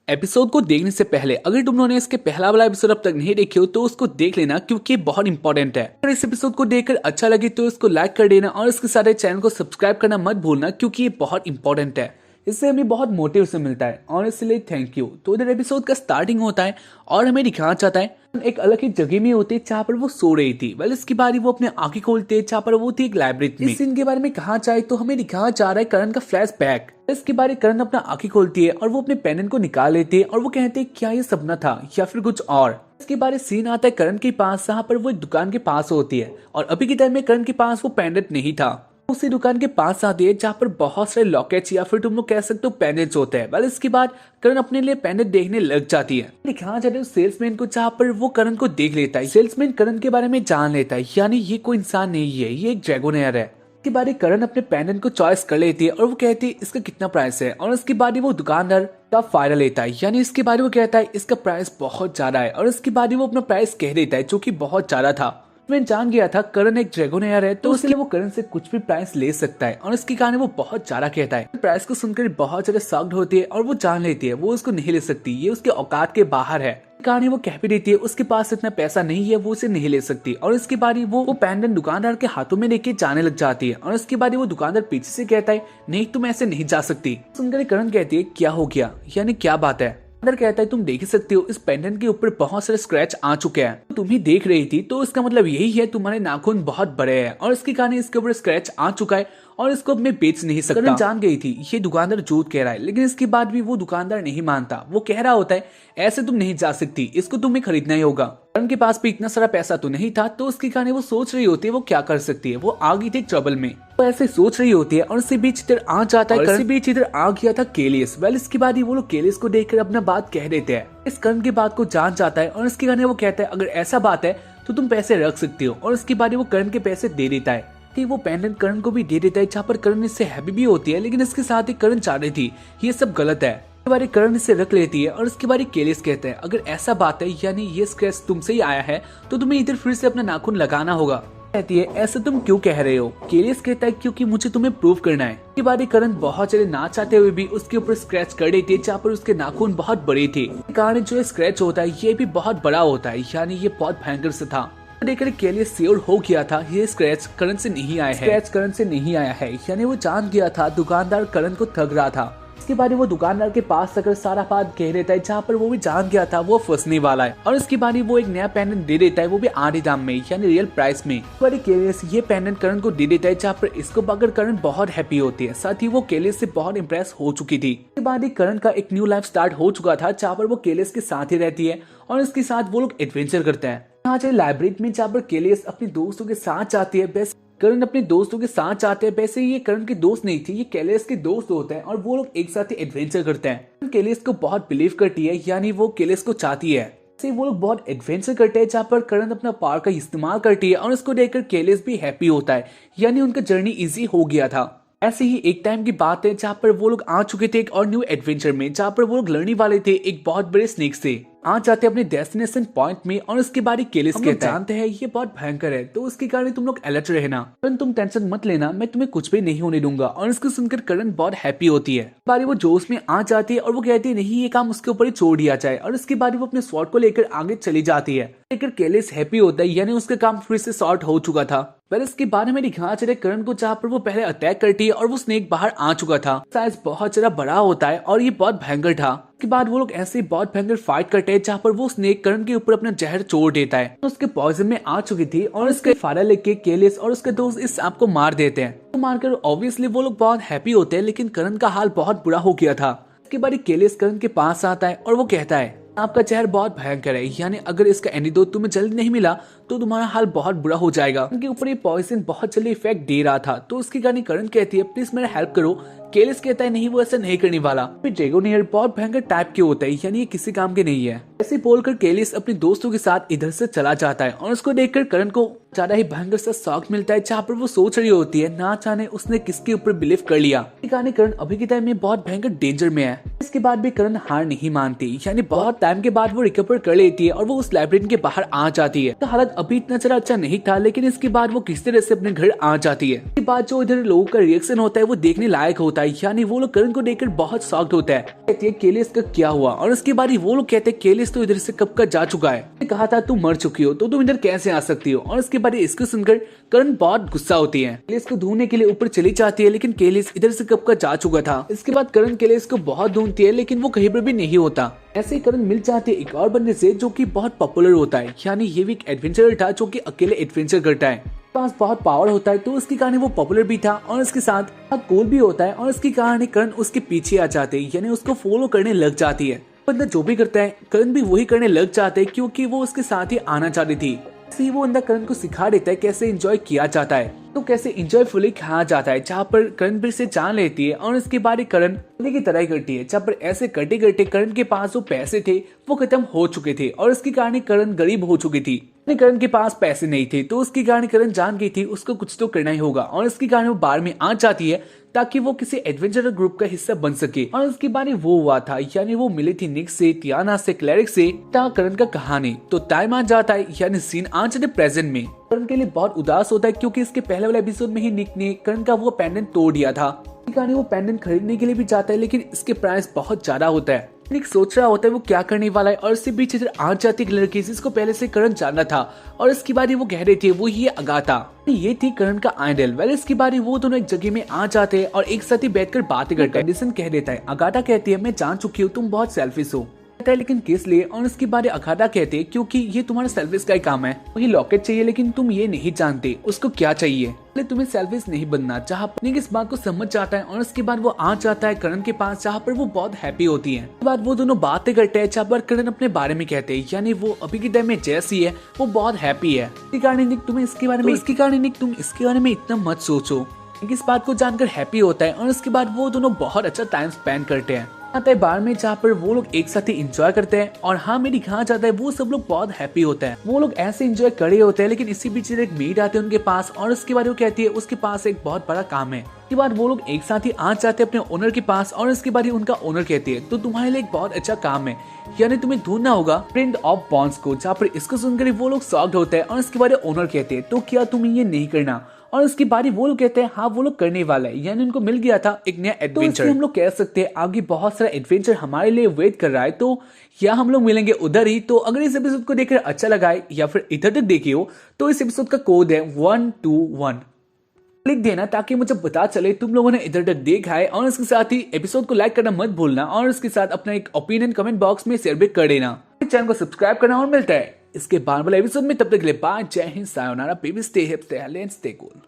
Episode को देखने से पहले अगर तुम लोगों ने इसके पहला वाला एपिसोड अब तक नहीं देखे हो तो उसको देख लेना, क्योंकि बहुत इंपॉर्टेंट है। अगर इस एपिसोड को देखकर अच्छा लगे तो इसको लाइक कर देना और इसके साथ चैनल को सब्सक्राइब करना मत भूलना, क्योंकि ये बहुत इंपॉर्टेंट है। इससे हमें बहुत मोटिव से मिलता है और इसलिए थैंक यू। तो इधर एपिसोड का स्टार्टिंग होता है और हमें दिखाना चाहता है एक अलग ही जगह में होती है जहाँ पर वो सो रही थी। वेल इसकी बारी वो अपने आंखें खोलते हैं जहाँ पर वो थी एक लाइब्रेरी में। इस सीन के बारे में कहा जाए तो हमें दिखाना चाह रहा है करण का फ्लैश बैक। इसके बारे करण अपना आंखें खोलती है और वो अपने पेंडेंट को निकाल लेती है और वो कहते हैं क्या ये सपना था या फिर कुछ और। इसके बारे सीन आता है करण के पास जहाँ पर वो एक दुकान के पास होती है और अभी के टाइम में करण के पास वो पेंडेंट नहीं था। उसी दुकान के पास आती है जहाँ पर बहुत सारे लॉकेट्स या फिर तुम लोग कह सकते हो पेंडेंट्स होते हैं। वेल इसके बाद करण अपने लिए पेंडेंट देखने लग जाती है। दिखाया जाता है सेल्समैन को जहाँ पर वो करण को देख लेता है। सेल्समैन करण के बारे में जान लेता है, यानी ये कोई इंसान नहीं है, ये एक ड्रैगोनेयर है। इसके बाद करण अपने पेंडेंट को चॉइस कर लेती है और वो कहती है इसका कितना प्राइस है और उसके बाद वो दुकानदार का फायदा लेता है, यानी इसके बाद वो कहता है इसका प्राइस बहुत ज्यादा है और इसके बाद वो अपना प्राइस कह देता है जो कि बहुत ज्यादा था। मैं जान गया था करण एक ड्रैगोनेयर है तो इसलिए वो करण से कुछ भी प्राइस ले सकता है और इसके कारण वो बहुत ज्यादा कहता है। प्राइस को सुनकर बहुत ज्यादा शॉक्ड होती है और वो जान लेती है वो उसको नहीं ले सकती, ये उसके औकात के बाहर है। कहानी वो कह भी देती है उसके पास इतना पैसा नहीं है, वो उसे नहीं ले सकती। और इसके बाद वो पेंडेंट दुकानदार के हाथों में लेके जाने लग जाती है और इसके बाद वो दुकानदार पीछे से कहता है नहीं तुम ऐसे नहीं जा सकती। सुनकर करण कहती है क्या हो गया, यानी क्या बात है। अंदर कहता है तुम देख ही सकते हो इस पेंडेंट के ऊपर बहुत सारे स्क्रैच आ चुके हैं, तुम ही देख रही थी तो इसका मतलब यही है तुम्हारे नाखून बहुत बड़े हैं और इसके कारण इसके ऊपर स्क्रैच आ चुका है और इसको अब मैं बेच नहीं सकता। करण जान गई थी ये दुकानदार झूठ कह रहा है, लेकिन इसके बाद भी वो दुकानदार नहीं मानता। वो कह रहा होता है ऐसे तुम नहीं जा सकती, इसको तुम्हें खरीदना ही होगा। करण के पास भी इतना सारा पैसा तो नहीं था तो उसके कारण वो सोच रही होती है वो क्या कर सकती है। वो आ गई थी ट्रबल में, वो ऐसे सोच रही होती है और इसी बीच इधर आ जाता है। इसी बीच इधर आ गया था केलियस। वेल इसके बाद ही वो लोग केलियस को देखकर अपना बात कह देते हैं। इस करण की बात को जान जाता है और इसके कारण वो कहता है अगर ऐसा बात है तो तुम पैसे रख सकती हो और इसके बाद वो करण के पैसे दे देता है। कि वो पेंडेंट करण को भी दे देता है जहाँ पर करण इससे हैप्पी भी होती है, लेकिन इसके साथ ही करण चाह रही थी ये सब गलत है। इसके बारे करण इसे रख लेती है और इसके बारे केलियस कहते हैं अगर ऐसा बात है यानी ये स्क्रैच तुमसे ही आया है तो तुम्हें इधर फिर से अपना नाखून लगाना होगा। कहती है ऐसा तुम क्यों कह रहे हो। केलियस कहता है क्योंकि मुझे तुम्हें प्रूव करना है। इसके बाद करण बहुत सारे ना चाहते हुए भी उसके ऊपर स्क्रैच कर देती है जहाँ पर उसके नाखून बहुत बड़े थे। कारण जो स्क्रैच होता है ये भी बहुत बड़ा होता है, यानी ये बहुत भयंकर से था। देखकर केलियस श्योर हो गया था ये स्क्रैच करण से नहीं आया है। स्क्रैच करण से नहीं आया है, यानी वो जान गया था दुकानदार करण को ठग रहा था। इसके बाद वो दुकानदार के पास आकर सारा बात कह देता है जहाँ पर वो भी जान गया था वो फंसने वाला है। और इसके बाद वो एक नया पेंडेंट दे देता है, वो भी आधे दाम में, यानी रियल प्राइस में। केलियस ये पेंडेंट करण को दे देता है जहाँ पर इसको पाकर करण बहुत हैप्पी होती है। साथ ही वो केलियस से बहुत इम्प्रेस हो चुकी थी। इसके बाद करण का एक न्यू लाइफ स्टार्ट हो चुका था जहाँ पर वो केलियस के साथ ही रहती है और इसके साथ वो लोग एडवेंचर करते हैं। यहाँ लाइब्रेरी में जहाँ पर केलियस अपने दोस्तों के साथ जाती है। बेस्ट करण अपने दोस्तों के साथ जाते हैं। वैसे ये करण के दोस्त नहीं थे, ये केलियस के दोस्त होते हैं और वो लोग एक साथ ही एडवेंचर करते हैं। केलियस को बहुत बिलीव करती है, यानी वो केलियस को चाहती है। वो लोग बहुत एडवेंचर करते हैं जहाँ पर करण अपना पावर का इस्तेमाल करती है और इसको देखकर केलियस भी हैप्पी होता है, यानी उनका जर्नी इजी हो गया था। ऐसे ही एक टाइम की बात है जहाँ पर वो लोग आ चुके थे एक और न्यू एडवेंचर में, जहाँ पर वो लोग लड़ने वाले थे एक बहुत बड़े स्नेक से। आ जाते अपने डेस्टिनेशन पॉइंट में और उसके बाद केलियस कहता है जानते हैं ये बहुत भयंकर है तो उसके कारण तुम लोग अलर्ट रहना, करण तुम टेंशन मत लेना, मैं तुम्हें कुछ भी नहीं होने दूंगा। और इसको सुनकर करण बहुत हैप्पी होती है। बारी वो जोश में आ जाती है और वो कहती है नहीं ये काम उसके ऊपर ही छोड़ दिया जाए। और इसके बाद वो अपने स्वॉर्ड को लेकर आगे चली जाती है। लेकर केलियस हैप्पी होता है, यानी उसका काम फिर से सॉर्ट हो चुका था। पहले इसके बारे में दिखाया चले करण को जहाँ पर वो पहले अटैक करती है और वो स्नेक बाहर आ चुका था। साइज बहुत ज्यादा बड़ा होता है और ये बहुत भयंकर था। उसके बाद वो लोग ऐसे बहुत भयंकर फाइट करते हैं जहाँ पर वो स्नेक करण के ऊपर अपना जहर छोड़ देता है। तो उसके पॉइजन में आ चुकी थी और इसके फायदा लेके केलियस और उसके दोस्त इस सांप को मार देते हैं। तो मारकर ऑब्वियसली वो लोग बहुत हैप्पी होते हैं, लेकिन करण का हाल बहुत बुरा हो गया था। उसके बाद केलियस करण के पास आता है और वो कहता है आपका जहर बहुत भयंकर है, यानी अगर इसका एंटीडोट तुम्हें जल्दी नहीं मिला तो तुम्हारा हाल बहुत बुरा हो जाएगा। उनके ऊपर ये पॉइजन बहुत जल्दी इफेक्ट दे रहा था। तो उसकी गानी करण कहती है प्लीज मेरा हेल्प करो। केलियस कहता है नहीं वो ऐसा नहीं करने वाला, ड्रैगोनेयर बहुत भयंकर टाइप के होता है, यानी ये किसी काम के नहीं है। ऐसे बोलकर केलियस अपने दोस्तों के साथ इधर से चला जाता है और उसको देखकर करण को ज्यादा ही भयंकर सा शॉक मिलता है, जहाँ पर वो सोच रही होती है ना जाने उसने किसके ऊपर बिलीव कर लिया। करण अभी के टाइम में बहुत भयंकर डेंजर में है। इसके बाद भी करण हार नहीं मानती, यानी बहुत टाइम के बाद वो रिकवर कर लेती है और वो उस लाइब्रेरी के बाहर आ जाती है। तो हालत अभी इतना ज्यादा अच्छा नहीं था, लेकिन इसके बाद वो किस तरह से अपने घर आ जाती है। इसके बाद जो इधर लोगों का रिएक्शन होता है वो देखने लायक होता है। है, यानी वो लोग करण को देखकर बहुत शॉक्ड होता है। कहती है केलिस का क्या हुआ, और उसके बाद वो लोग कहते हैं केलिस तो इधर से कब का जा चुका है, कहा था तुम मर चुकी हो तो तुम इधर कैसे आ सकती हो। और उसके बाद इसको सुनकर करण बहुत गुस्सा होती है, केलिस को ढूंढने के लिए ऊपर चली जाती है, लेकिन केलिस इधर से कब का जा चुका था। इसके बाद करण केलिस को बहुत ढूंढती है, लेकिन वो कहीं पर भी नहीं होता। ऐसे ही करण मिल जाते है एक और बंदे से जो कि बहुत पॉपुलर होता है, यानी ये भी एक एडवेंचरर था जो कि अकेले एडवेंचर करता है, पास बहुत पावर होता है, तो उसके कारण वो पॉपुलर भी था और उसके साथ बहुत कूल भी होता है। और इसके कारण करण उसके पीछे आ जाते हैं, यानी उसको फॉलो करने लग जाती है। बंदा जो भी करता है करण भी वही करने लग जाते हैं, क्योंकि वो उसके साथ ही आना चाहती थी। इसी वो अंदर करण को सिखा देता है कैसे एंजॉय किया जाता है, तो कैसे एंजॉयफुली खाया जाता है, जहाँ पर करण फिर से जान लेती है और इसके बाद करण की तरह ही करती है। जहाँ पर ऐसे करते करते करण के पास जो पैसे थे वो खत्म हो चुके थे और इसके कारण करण गरीब हो चुकी थी। करण के पास पैसे नहीं थे, तो उसके कारण करण जान गई थी उसको कुछ तो करना ही होगा, और इसके कारण वो बार में आ जाती है ताकि वो किसी एडवेंचरर ग्रुप का हिस्सा बन सके। और उसके बाद वो हुआ था, यानी वो मिली थी निक से, टियाना से, क्लैरिक से, करण का कहानी। तो टाइम आ जाता है, यानी सीन आ जाते प्रेजेंट में। करण के लिए बहुत उदास होता है, क्योंकि इसके पहले वाले एपिसोड में ही निक ने करण का वो पेंडेंट तोड़ दिया था। वो पेंडेंट खरीदने के लिए भी जाता है, लेकिन इसके प्राइस बहुत ज्यादा होता है। निक सोच रहा होता है वो क्या करने वाला है, और इससे बीच इधर आ जाती है लड़की जिसको पहले से करण जानना था, और इसकी बारी वो कह रही थी वो ये अगाथा, ये थी करण का आइडल। वेल इसकी बारी वो दोनों एक जगह में आ जाते हैं और एक साथ ही बैठकर बातें करते हैं। कंडीशन कह देता है, अगाथा कहती है मैं जान चुकी हूँ तुम बहुत सेल्फिश हो, लेकिन किस लिए। और इसके बारे अगाथा कहते हैं क्योंकि ये तुम्हारा सेल्फिश का ही काम है, वही लॉकेट चाहिए, लेकिन तुम ये नहीं जानते उसको क्या चाहिए, तुम्हें सेल्फिश नहीं बनना। जहाँ पर इस बात को समझ जाता है और उसके बाद वो आ जाता है करण के पास, जहाँ पर वो बहुत हैप्पी होती है। उसके बाद वो दोनों बातें करते हैं, जहाँ पर करण अपने बारे में कहते हैं, यानी वो अभी के टाइम में जैसी है वो बहुत हैप्पी है। इसके कारण निक तुम इसके बारे में इतना मत सोचो। इस बात को जानकर हैप्पी होता है और उसके बाद वो दोनों बहुत अच्छा टाइम स्पेंड करते हैं। आता है बार में, जहाँ पर वो लोग एक साथ ही एंजॉय करते हैं, और हाँ मेरी कहा जाता है वो सब लोग बहुत हैप्पी होते हैं। वो लोग ऐसे एंजॉय कर रहे होते हैं, लेकिन इसी बीच एक मेड आते हैं उनके पास, और उसके बाद वो कहती है उसके पास एक बहुत बड़ा काम है। इसके बाद वो लोग एक साथ ही आ जाते हैं अपने ओनर के पास, और इसके बाद उनका ओनर कहती है तो तुम्हारे लिए एक बहुत अच्छा काम है, यानी तुम्हें ढूंढना होगा प्रिंट ऑफ बॉन्ड्स को। जहाँ पर इसको सुनकर वो लोग शॉक्ड होते हैं, और इसके बाद ओनर कहते हैं तो क्या तुम्हें ये नहीं करना। और उसकी बारी वो लोग कहते हैं हाँ वो लोग करने वाला है, यानी उनको मिल गया था एक नया एडवेंचर। तो हम लोग कह सकते हैं आगे बहुत सारा एडवेंचर हमारे लिए वेट कर रहा है, तो या हम लोग मिलेंगे उधर ही। तो अगर इस एपिसोड को देखकर अच्छा लगा है या फिर इधर तक देखी हो, तो इस एपिसोड का कोड है 121, लिख देना ताकि मुझे पता चले तुम लोगों ने इधर तक देखा है। और इसके साथ ही एपिसोड को लाइक करना मत भूलना, और इसके साथ अपना एक ओपिनियन कमेंट बॉक्स में शेयर भी कर देना। चैनल को सब्सक्राइब करना, और मिलता है इसके बाद वाले एपिसोड में। तब तक के लिए बाय, जय Hind, sayonara, baby, stay healthy, stay cool.